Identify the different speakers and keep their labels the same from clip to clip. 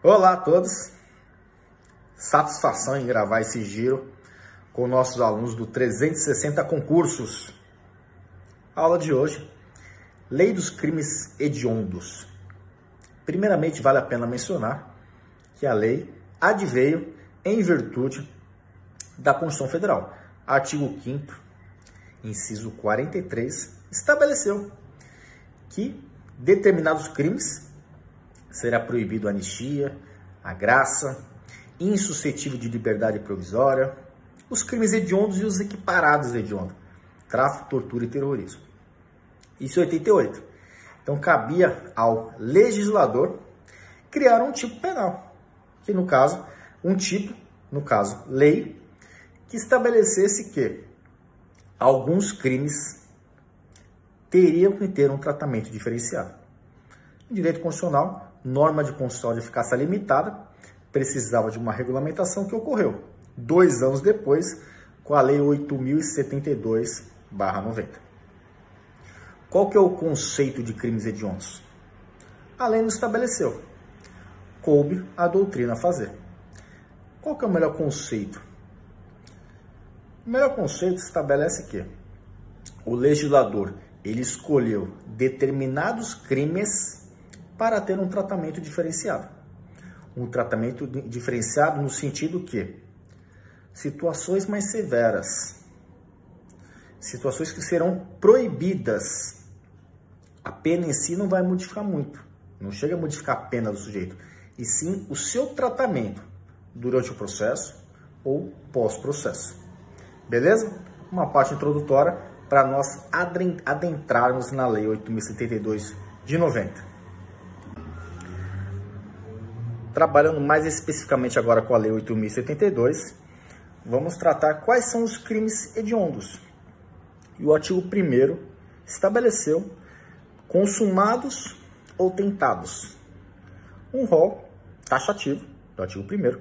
Speaker 1: Olá a todos, satisfação em gravar esse giro com nossos alunos do 360 Concursos. Aula de hoje, Lei dos Crimes Hediondos. Primeiramente, vale a pena mencionar que a lei adveio em virtude da Constituição Federal. Artigo 5º, inciso 43, estabeleceu que determinados crimes será proibido a anistia, a graça, insuscetível de liberdade provisória, os crimes hediondos e os equiparados hediondos, tráfico, tortura e terrorismo. Isso em 88. Então, cabia ao legislador criar um tipo penal, que no caso, lei, que estabelecesse que alguns crimes teriam que ter um tratamento diferenciado. O direito constitucional, norma de constitucional de eficácia limitada, precisava de uma regulamentação que ocorreu 2 anos depois com a Lei 8.072/90. Qual que é o conceito de crimes hediondos? A lei não estabeleceu. Coube a doutrina fazer. Qual que é o melhor conceito? O melhor conceito estabelece que o legislador ele escolheu determinados crimes para ter um tratamento diferenciado. Um tratamento diferenciado no sentido que situações mais severas, situações que serão proibidas, a pena em si não vai modificar muito, não chega a modificar a pena do sujeito, e sim o seu tratamento durante o processo ou pós-processo. Beleza? Uma parte introdutória para nós adentrarmos na Lei 8.072 de 90. Trabalhando mais especificamente agora com a Lei 8.072, vamos tratar quais são os crimes hediondos. E o artigo 1º estabeleceu consumados ou tentados. Um rol taxativo do artigo 1º.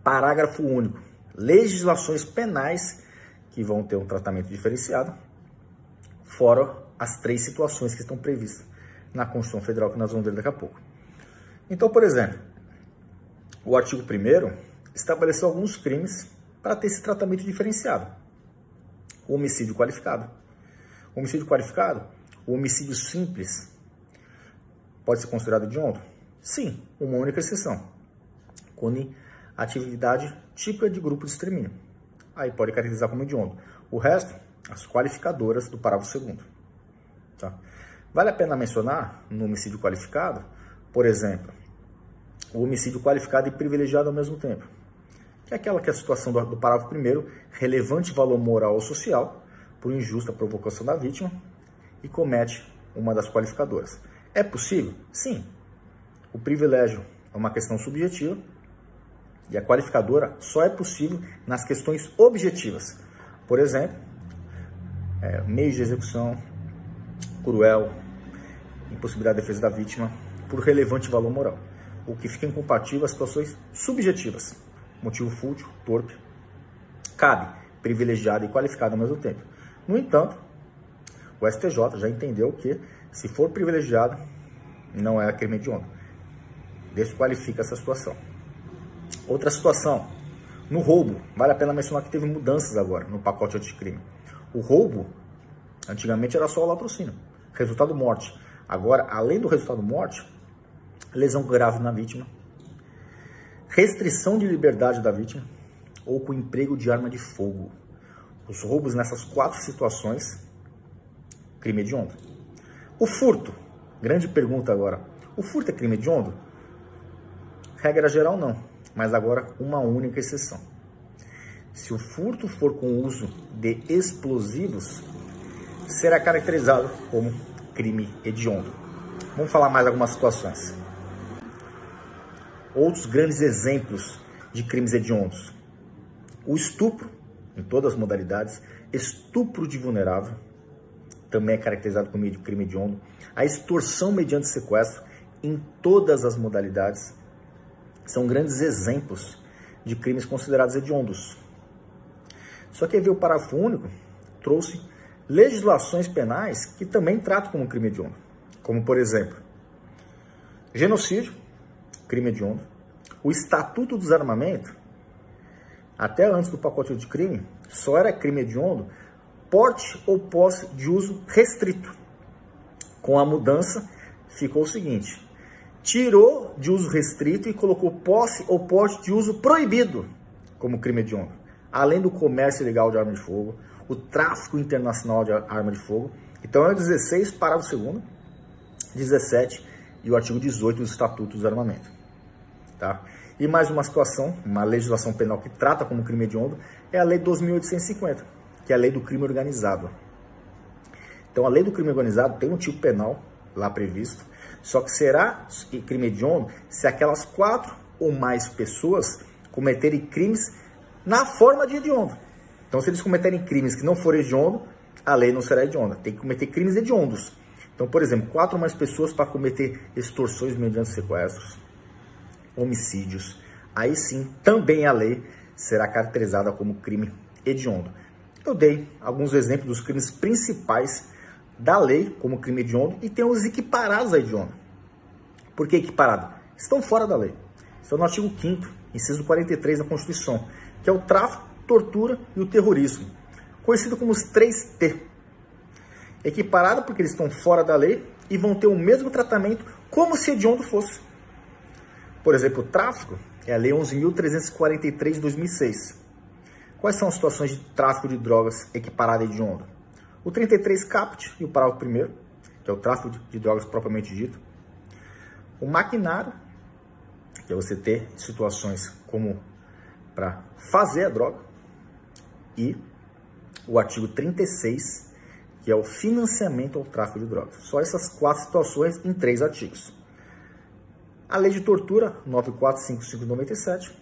Speaker 1: Parágrafo único. Legislações penais que vão ter um tratamento diferenciado, fora as 3 situações que estão previstas na Constituição Federal, que nós vamos ver daqui a pouco. Então, por exemplo, o artigo 1º estabeleceu alguns crimes para ter esse tratamento diferenciado. O homicídio qualificado. O homicídio qualificado, o homicídio simples, pode ser considerado hediondo? Sim, uma única exceção. Quando a atividade típica de grupo de extermínio. Aí pode caracterizar como hediondo. O resto, as qualificadoras do parágrafo 2º. Tá? Vale a pena mencionar, no homicídio qualificado, por exemplo, o homicídio qualificado e privilegiado ao mesmo tempo. Que é aquela que é a situação do parágrafo 1º, relevante valor moral ou social, por injusta provocação da vítima, e comete uma das qualificadoras. É possível? Sim. O privilégio é uma questão subjetiva, e a qualificadora só é possível nas questões objetivas. Por exemplo, meio de execução, cruel, impossibilidade de defesa da vítima, por relevante valor moral, o que fica incompatível às situações subjetivas, motivo fútil, torpe, cabe privilegiado e qualificado ao mesmo tempo. No entanto, o STJ já entendeu que, se for privilegiado, não é crime hediondo, desqualifica essa situação. Outra situação, no roubo, vale a pena mencionar que teve mudanças agora no pacote anticrime. O roubo, antigamente era só o latrocínio, resultado morte. Agora, além do resultado morte, lesão grave na vítima, restrição de liberdade da vítima ou com emprego de arma de fogo. Os roubos nessas 4 situações, crime hediondo. O furto, grande pergunta agora, o furto é crime hediondo? Regra geral não, mas agora uma única exceção. Se o furto for com uso de explosivos, será caracterizado como crime hediondo. Vamos falar mais algumas situações. Outros grandes exemplos de crimes hediondos. O estupro, em todas as modalidades, estupro de vulnerável, também é caracterizado como crime hediondo. A extorsão mediante sequestro, em todas as modalidades, são grandes exemplos de crimes considerados hediondos. Só que aí veio o parágrafo único, trouxe legislações penais que também tratam como crime hediondo. Como, por exemplo, genocídio, crime hediondo. O Estatuto do Desarmamento, até antes do pacote de crime, só era crime hediondo porte ou posse de uso restrito. Com a mudança, ficou o seguinte: tirou de uso restrito e colocou posse ou porte de uso proibido como crime hediondo, além do comércio ilegal de arma de fogo, o tráfico internacional de arma de fogo. Então é o 16, parágrafo 2º, 17 e o artigo 18 do Estatuto do Desarmamento. Tá? E mais uma situação, uma legislação penal que trata como crime hediondo, é a Lei 2.850, que é a Lei do Crime Organizado. Então a Lei do Crime Organizado tem um tipo penal lá previsto, só que será crime hediondo se aquelas 4 ou mais pessoas cometerem crimes na forma de hediondo. Então, se eles cometerem crimes que não forem hediondo, a lei não será hedionda. Tem que cometer crimes hediondos. Então, por exemplo, 4 ou mais pessoas para cometer extorsões mediante sequestros, homicídios. Aí sim, também a lei será caracterizada como crime hediondo. Eu dei alguns exemplos dos crimes principais da lei como crime hediondo e tem os equiparados a hediondo. Por que equiparado? Estão fora da lei. Estão no artigo 5º, inciso 43 da Constituição, que é o tráfico, tortura e o terrorismo, conhecido como os 3T. Equiparado porque eles estão fora da lei e vão ter o mesmo tratamento como se hediondo fosse. Por exemplo, o tráfico é a Lei 11.343 de 2006. Quais são as situações de tráfico de drogas equiparado a hediondo? O 33 caput e o parágrafo 1º, que é o tráfico de drogas propriamente dito. O maquinário, que é você ter situações como para fazer a droga. E o artigo 36, que é o financiamento ao tráfico de drogas. Só essas 4 situações em 3 artigos. A lei de tortura, 9455/97,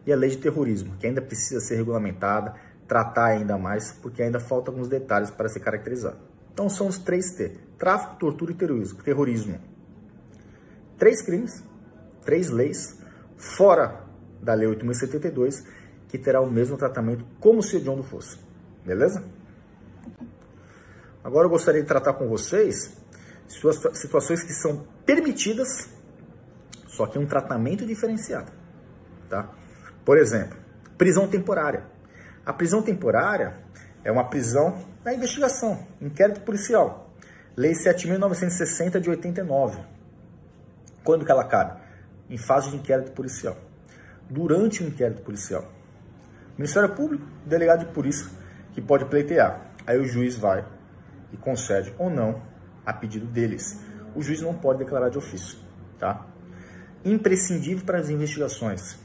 Speaker 1: e a lei de terrorismo, que ainda precisa ser regulamentada, tratar ainda mais, porque ainda faltam alguns detalhes para ser caracterizado. Então são os 3T: tráfico, tortura e terrorismo. 3 crimes, 3 leis, fora da Lei 8.072, que terá o mesmo tratamento como se hediondo fosse. Beleza? Agora eu gostaria de tratar com vocês situações que são permitidas, só que um tratamento diferenciado. Tá? Por exemplo, prisão temporária. A prisão temporária é uma prisão na investigação, inquérito policial. Lei 7.960 de 89. Quando que ela cabe? Em fase de inquérito policial. Durante o inquérito policial. Ministério Público, delegado de polícia, que pode pleitear. Aí o juiz vai e concede ou não a pedido deles. O juiz não pode declarar de ofício. Tá? Imprescindível para as investigações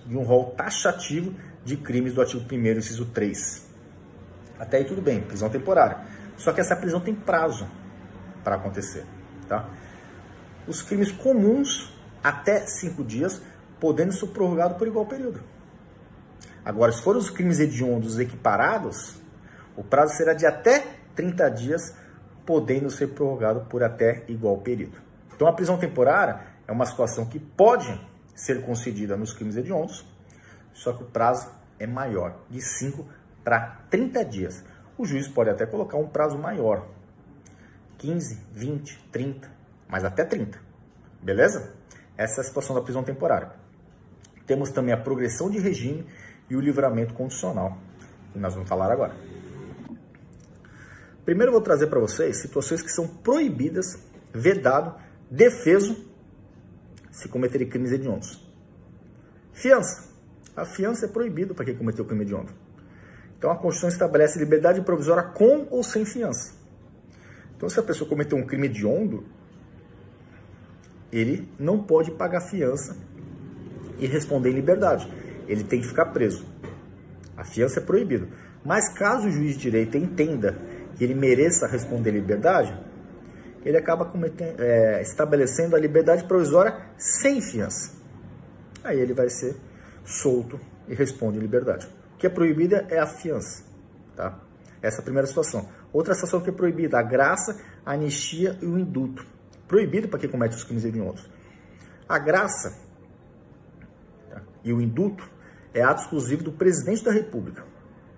Speaker 1: de um rol taxativo de crimes do artigo 1º, inciso 3. Até aí tudo bem, prisão temporária. Só que essa prisão tem prazo para acontecer. Tá? Os crimes comuns, até 5 dias, podendo ser prorrogado por igual período. Agora, se forem os crimes hediondos equiparados, o prazo será de até 30 dias, podendo ser prorrogado por até igual período. Então, a prisão temporária é uma situação que pode ser concedida nos crimes hediondos, só que o prazo é maior, de 5 para 30 dias. O juiz pode até colocar um prazo maior, 15, 20, 30, mas até 30. Beleza? Essa é a situação da prisão temporária. Temos também a progressão de regime e o livramento condicional, que nós vamos falar agora. Primeiro eu vou trazer para vocês situações que são proibidas, vedado, defeso, se cometerem crimes hediondos. Fiança. A fiança é proibida para quem cometeu crime hediondo. Então a Constituição estabelece liberdade provisória com ou sem fiança. Então se a pessoa cometeu um crime hediondo, ele não pode pagar fiança e responder em liberdade. Ele tem que ficar preso. A fiança é proibida. Mas caso o juiz de direito entenda que ele mereça responder em liberdade, ele acaba estabelecendo a liberdade provisória sem fiança. Aí ele vai ser solto e responde em liberdade. O que é proibida é a fiança. Tá? Essa é a primeira situação. Outra situação que é proibida, a graça, a anistia e o indulto. Proibido para quem comete os crimes hediondos. A graça e o indulto é ato exclusivo do presidente da República,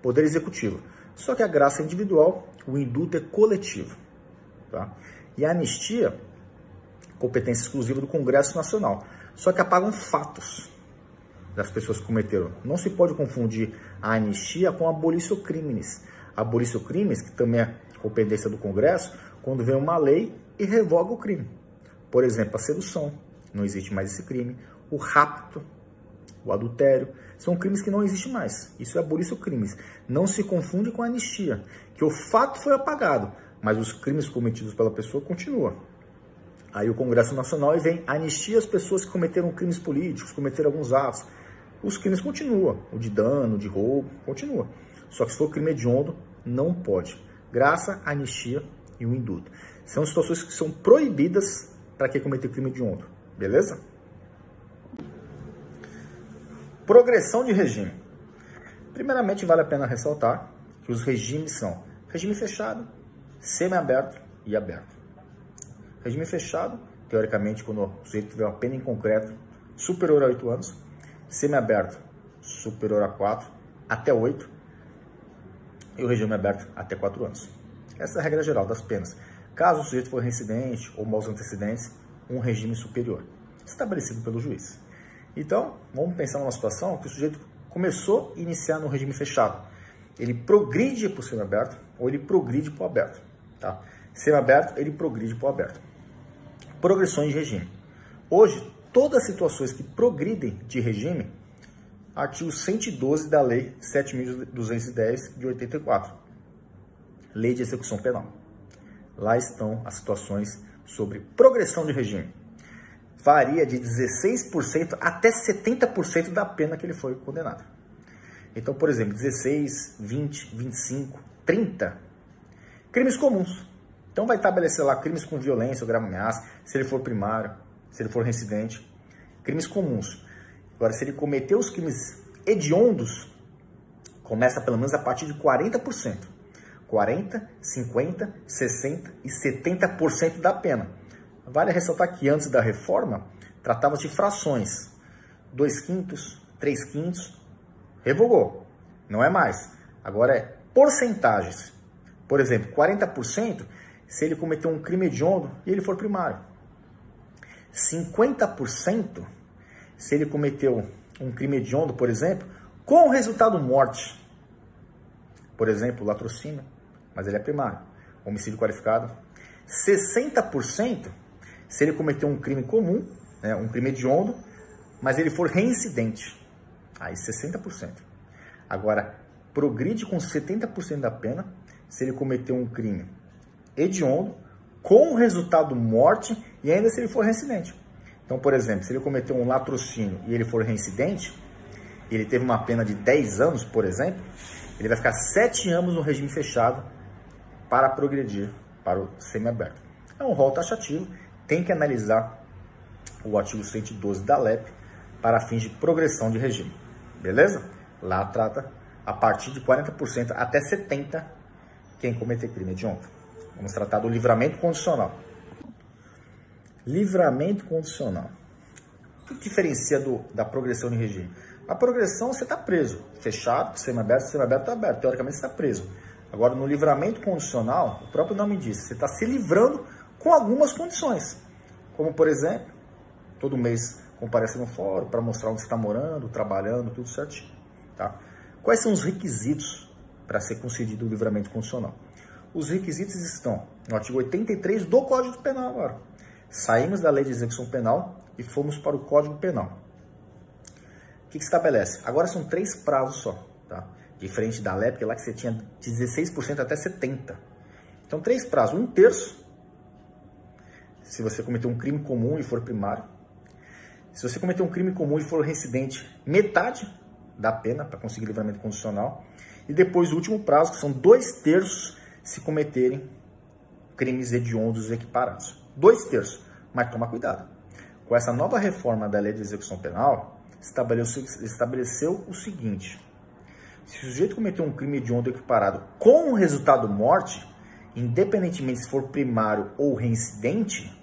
Speaker 1: poder executivo. Só que a graça é individual, o indulto é coletivo. Tá? E a anistia competência exclusiva do Congresso Nacional. Só que apagam fatos das pessoas que cometeram. Não se pode confundir a anistia com a abolitio criminis. A abolitio criminis, que também é competência do Congresso, quando vem uma lei e revoga o crime. Por exemplo, a sedução, não existe mais esse crime. O rapto, o adultério, são crimes que não existem mais. Isso é abolitio criminis. Não se confunde com a anistia, que o fato foi apagado, mas os crimes cometidos pela pessoa continuam. Aí o Congresso Nacional vem anistia as pessoas que cometeram crimes políticos, cometeram alguns atos. Os crimes continuam, o de dano, de roubo, continua. Só que se for crime hediondo, não pode. Graça, anistia e o indulto. São situações que são proibidas para quem cometer crime hediondo, beleza? Progressão de regime. Primeiramente, vale a pena ressaltar que os regimes são regime fechado, semiaberto e aberto. Regime fechado, teoricamente, quando o sujeito tiver uma pena em concreto superior a 8 anos, semiaberto superior a 4, até 8, e o regime aberto até 4 anos. Essa é a regra geral das penas. Caso o sujeito for reincidente ou maus antecedentes, um regime superior, estabelecido pelo juiz. Então, vamos pensar numa situação que o sujeito começou a iniciar no regime fechado. Ele progride para o semiaberto ou ele progride para o aberto. Tá? Semiaberto, ele progride para o aberto. Progressões de regime. Hoje, todas as situações que progridem de regime, artigo 112 da Lei 7.210 de 84, Lei de Execução Penal. Lá estão as situações sobre progressão de regime. Varia de 16% até 70% da pena que ele foi condenado. Então, por exemplo, 16, 20, 25, 30, crimes comuns. Então vai estabelecer lá crimes com violência ou grave ameaça, se ele for primário, se ele for reincidente, crimes comuns. Agora, se ele cometer os crimes hediondos, começa pelo menos a partir de 40%. 40%, 50%, 60% e 70% da pena. Vale ressaltar que antes da reforma, tratava-se de frações. 2/5, 3/5, revogou. Não é mais. Agora é porcentagens. Por exemplo, 40% se ele cometeu um crime hediondo e ele for primário. 50% se ele cometeu um crime hediondo, por exemplo, com resultado morte. Por exemplo, latrocínio, mas ele é primário. Homicídio qualificado. 60% se ele cometeu um crime comum, né, um crime hediondo, mas ele for reincidente. Aí 60%. Agora, progride com 70% da pena se ele cometeu um crime hediondo, com resultado morte e ainda se ele for reincidente. Então, por exemplo, se ele cometeu um latrocínio e ele for reincidente, e ele teve uma pena de 10 anos, por exemplo, ele vai ficar 7 anos no regime fechado para progredir para o semiaberto. É um rol taxativo, tem que analisar o artigo 112 da LEP para fins de progressão de regime. Beleza? Lá trata a partir de 40% até 70% quem cometer crime hediondo. Vamos tratar do livramento condicional. Livramento condicional. O que diferencia da progressão de regime? A progressão você está preso. Fechado, semiaberto está aberto. Teoricamente você está preso. Agora no livramento condicional, o próprio nome diz, você está se livrando com algumas condições. Como por exemplo, todo mês comparece no fórum para mostrar onde você está morando, trabalhando, tudo certinho. Tá? Quais são os requisitos para ser concedido o livramento condicional? Os requisitos estão no artigo 83 do Código Penal agora. Saímos da Lei de Execução Penal e fomos para o Código Penal. O que estabelece? Agora são 3 prazos só, tá? Diferente da LEP, que lá que você tinha 16% até 70%. Então, 3 prazos. 1/3, se você cometeu um crime comum e for primário. Se você cometeu um crime comum e for reincidente, metade da pena para conseguir livramento condicional. E depois o último prazo, que são 2/3 se cometerem crimes hediondos equiparados. 2/3. Mas toma cuidado. Com essa nova reforma da Lei de Execução Penal, estabeleceu o seguinte: se o sujeito cometeu um crime hediondo equiparado com resultado morte, independentemente se for primário ou reincidente,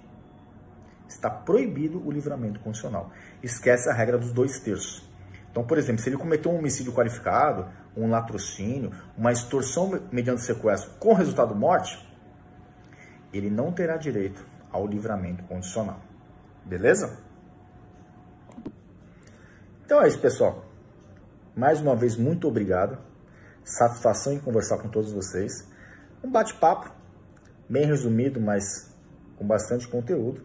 Speaker 1: está proibido o livramento condicional. Esquece a regra dos 2/3. Então, por exemplo, se ele cometeu um homicídio qualificado, um latrocínio, uma extorsão mediante sequestro com resultado morte, ele não terá direito ao livramento condicional. Beleza? Então é isso, pessoal. Mais uma vez, muito obrigado. Satisfação em conversar com todos vocês. Um bate-papo, bem resumido, mas com bastante conteúdo,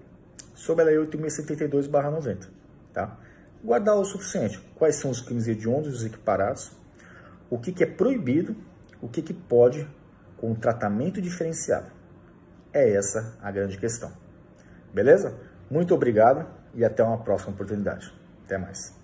Speaker 1: sobre a Lei 8.072/90. Tá? Guardar o suficiente. Quais são os crimes hediondos e os equiparados, o que é proibido, o que pode com um tratamento diferenciado. É essa a grande questão. Beleza? Muito obrigado e até uma próxima oportunidade. Até mais.